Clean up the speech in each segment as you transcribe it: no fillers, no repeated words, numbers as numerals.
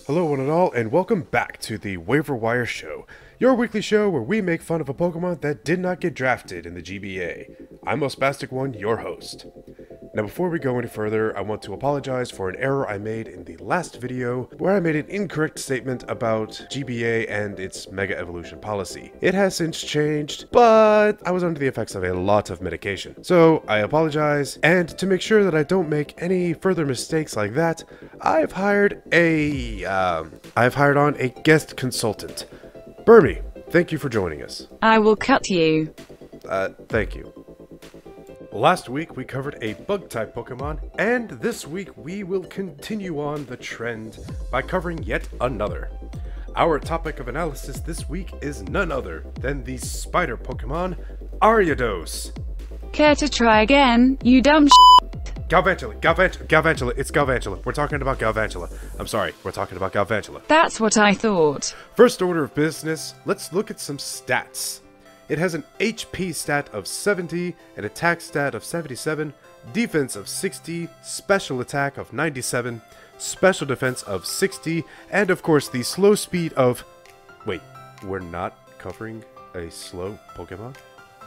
Hello one and all, and welcome back to the Waiver Wire Show, your weekly show where we make fun of a Pokemon that did not get drafted in the GBA. I'm Mospastic1, your host. Now before we go any further, I want to apologize for an error I made in the last video, where I made an incorrect statement about GBA and its Mega Evolution policy. It has since changed, but I was under the effects of a lot of medication. So I apologize, and to make sure that I don't make any further mistakes like that, I've hired on a guest consultant. Burmy, thank you for joining us. I will cut you. Thank you. Last week we covered a bug-type Pokemon, and this week we will continue on the trend by covering yet another. Our topic of analysis this week is none other than the spider Pokemon, Ariados. Care to try again, you dumb Galvantula, it's Galvantula. We're talking about Galvantula. I'm sorry, we're talking about Galvantula. That's what I thought. First order of business, let's look at some stats. It has an HP stat of 70, an attack stat of 77, defense of 60, special attack of 97, special defense of 60, and of course the slow speed of... Wait, we're not covering a slow Pokemon?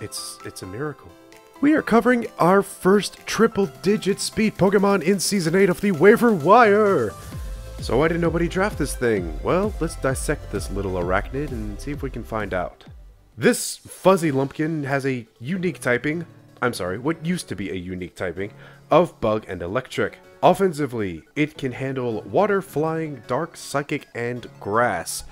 It's a miracle. We are covering our first triple-digit speed Pokemon in Season 8 of the Waiver Wire! So why did nobody draft this thing? Well, let's dissect this little arachnid and see if we can find out. This fuzzy lumpkin has a unique typing, what used to be a unique typing, of Bug and Electric. Offensively, it can handle Water, Flying, Dark, Psychic, and Grass.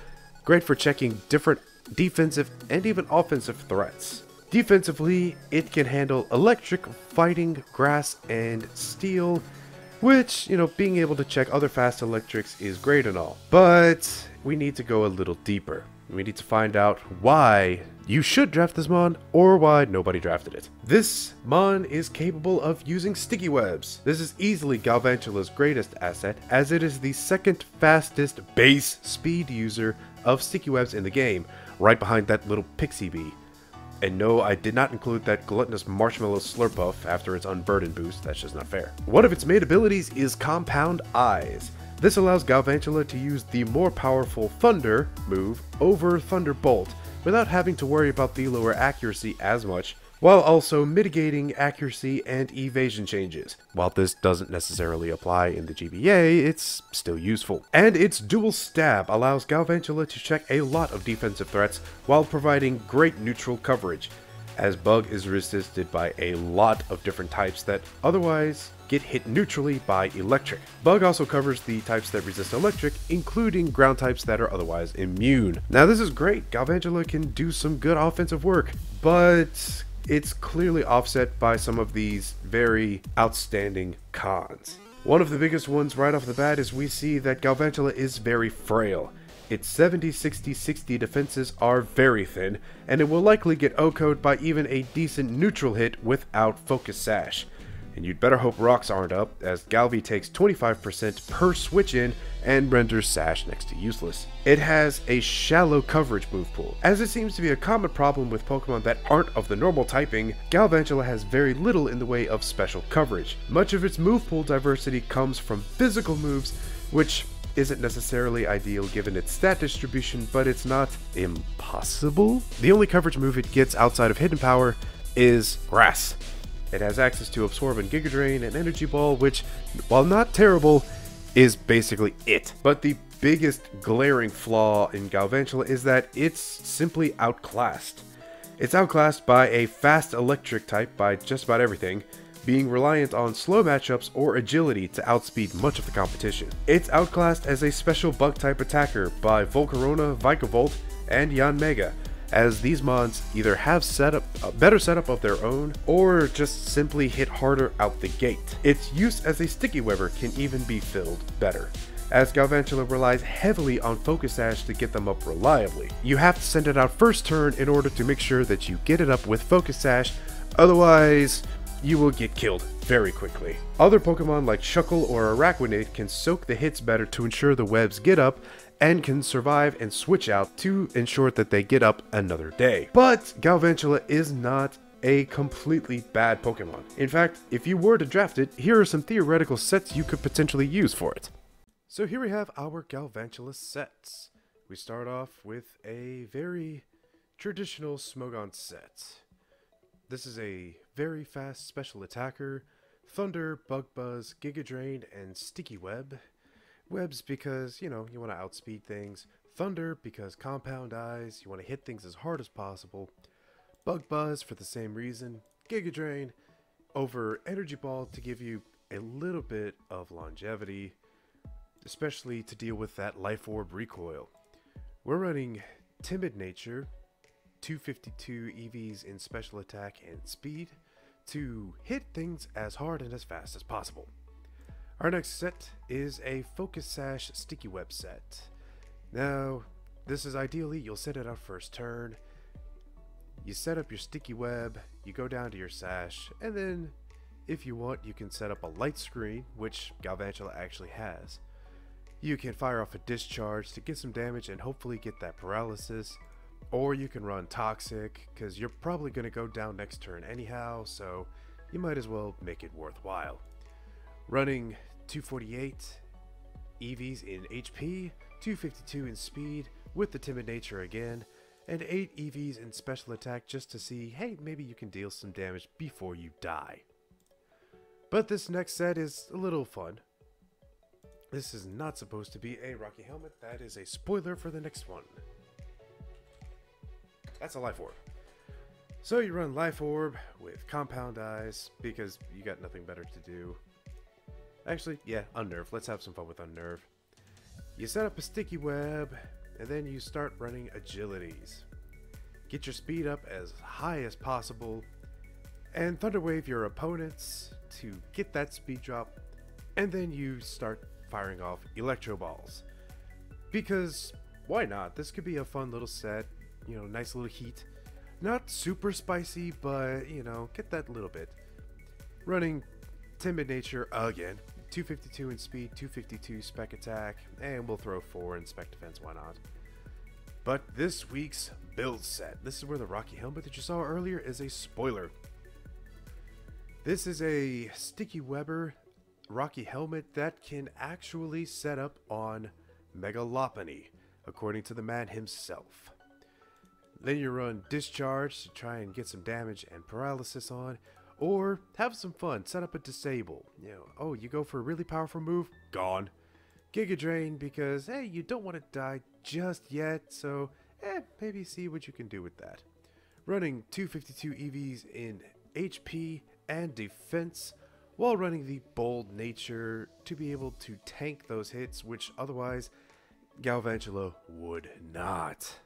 Great for checking different defensive and even offensive threats. Defensively, it can handle Electric, Fighting, Grass, and Steel, which, being able to check other fast electrics is great and all. But we need to go a little deeper. We need to find out why you should draft this Mon, or why nobody drafted it. This Mon is capable of using sticky webs. This is easily Galvantula's greatest asset, as it is the second fastest base speed user of sticky webs in the game, right behind that little pixie bee. And no, I did not include that gluttonous marshmallow Slurpuff after its unburdened boost. That's just not fair. One of its main abilities is Compound Eyes. This allows Galvantula to use the more powerful Thunder move over Thunderbolt without having to worry about the lower accuracy as much, while also mitigating accuracy and evasion changes. While this doesn't necessarily apply in the GBA, it's still useful. And its Dual Stab allows Galvantula to check a lot of defensive threats while providing great neutral coverage, as Bug is resisted by a lot of different types that otherwise get hit neutrally by Electric. Bug also covers the types that resist Electric, including ground types that are otherwise immune. Now this is great, Galvantula can do some good offensive work, but it's clearly offset by some of these very outstanding cons. One of the biggest ones right off the bat is we see that Galvantula is very frail. Its 70, 60, 60 defenses are very thin, and it will likely get OHKO'd by even a decent neutral hit without Focus Sash. And you'd better hope rocks aren't up, as Galvi takes 25% per switch in and renders Sash next to useless. It has a shallow coverage move pool. As it seems to be a common problem with Pokemon that aren't of the normal typing, Galvantula has very little in the way of special coverage. Much of its move pool diversity comes from physical moves, which isn't necessarily ideal given its stat distribution, but it's not impossible. The only coverage move it gets outside of Hidden Power is Grass. It has access to Absorb and Giga Drain and Energy Ball, which, while not terrible, is basically it. But the biggest glaring flaw in Galvantula is that it's simply outclassed. It's outclassed by a fast electric type by just about everything, being reliant on slow matchups or agility to outspeed much of the competition. It's outclassed as a special bug type attacker by Volcarona, Vikavolt, and Yanmega, as these mons either have a better setup of their own, or just simply hit harder out the gate. Its use as a sticky webber can even be filled better, as Galvantula relies heavily on Focus Sash to get them up reliably. You have to send it out first turn in order to make sure that you get it up with Focus Sash, otherwise you will get killed very quickly. Other Pokemon like Shuckle or Araquanid can soak the hits better to ensure the webs get up, and can survive and switch out to ensure that they get up another day. But Galvantula is not a completely bad Pokemon. In fact, if you were to draft it, here are some theoretical sets you could potentially use for it. So here we have our Galvantula sets. We start off with a very traditional Smogon set. This is a very fast special attacker, Thunder, Bug Buzz, Giga Drain, and Sticky Web. Webs because, you know, you want to outspeed things. Thunder because compound eyes, you want to hit things as hard as possible. Bug Buzz for the same reason. Giga Drain over Energy Ball to give you a little bit of longevity, especially to deal with that Life Orb recoil. We're running Timid Nature, 252 EVs in special attack and speed to hit things as hard and as fast as possible. Our next set is a Focus Sash Sticky Web set. Now, this is ideally, you'll set it out first turn, you set up your Sticky Web, you go down to your Sash, and then, if you want, you can set up a light screen, which Galvantula actually has. You can fire off a discharge to get some damage and hopefully get that paralysis, or you can run Toxic, because you're probably going to go down next turn anyhow, so you might as well make it worthwhile. Running 248 EVs in HP, 252 in speed, with the Timid Nature again, and 8 EVs in special attack just to see, hey, maybe you can deal some damage before you die. But this next set is a little fun. This is not supposed to be a Rocky Helmet. That is a spoiler for the next one. That's a Life Orb. So you run Life Orb with Compound Eyes because you got nothing better to do. Actually, yeah, Unnerve. Let's have some fun with Unnerve. You set up a Sticky Web, and then you start running Agilities. Get your speed up as high as possible, and Thunder Wave your opponents to get that speed drop, and then you start firing off Electro Balls. Because, why not? This could be a fun little set, you know, nice little heat. Not super spicy, but, you know, get that little bit. Running Timid Nature again, 252 in speed, 252 spec attack, and we'll throw 4 in spec defense, why not? But this week's build set, this is where the Rocky Helmet that you saw earlier is a spoiler. This is a Sticky Webber Rocky Helmet that can actually set up on Megalopony, according to the man himself. Then you run Discharge to try and get some damage and paralysis on, or have some fun, set up a Disable. You know, oh, you go for a really powerful move, gone. Giga Drain because, hey, you don't want to die just yet, so maybe see what you can do with that. Running 252 EVs in HP and defense, while running the Bold Nature to be able to tank those hits, which otherwise Galvantula would not.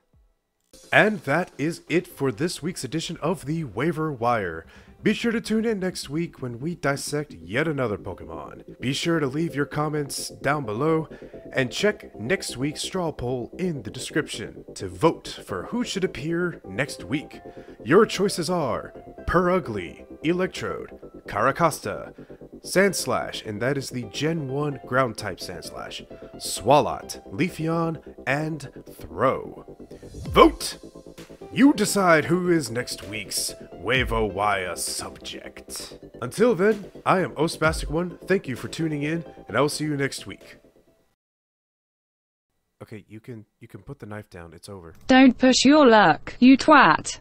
And that is it for this week's edition of the Waiver Wire. Be sure to tune in next week when we dissect yet another Pokemon. Be sure to leave your comments down below, and check next week's straw poll in the description to vote for who should appear next week. Your choices are Purugly, Electrode, Caracasta, Sandslash, and that is the Gen 1 ground type Sandslash, Swalot, Leafeon, and Throw. Vote! You decide who is next week's Waiver Wire subject. Until then, I am Ospastic1, thank you for tuning in, and I will see you next week. Okay, you can put the knife down, it's over. Don't push your luck, you twat.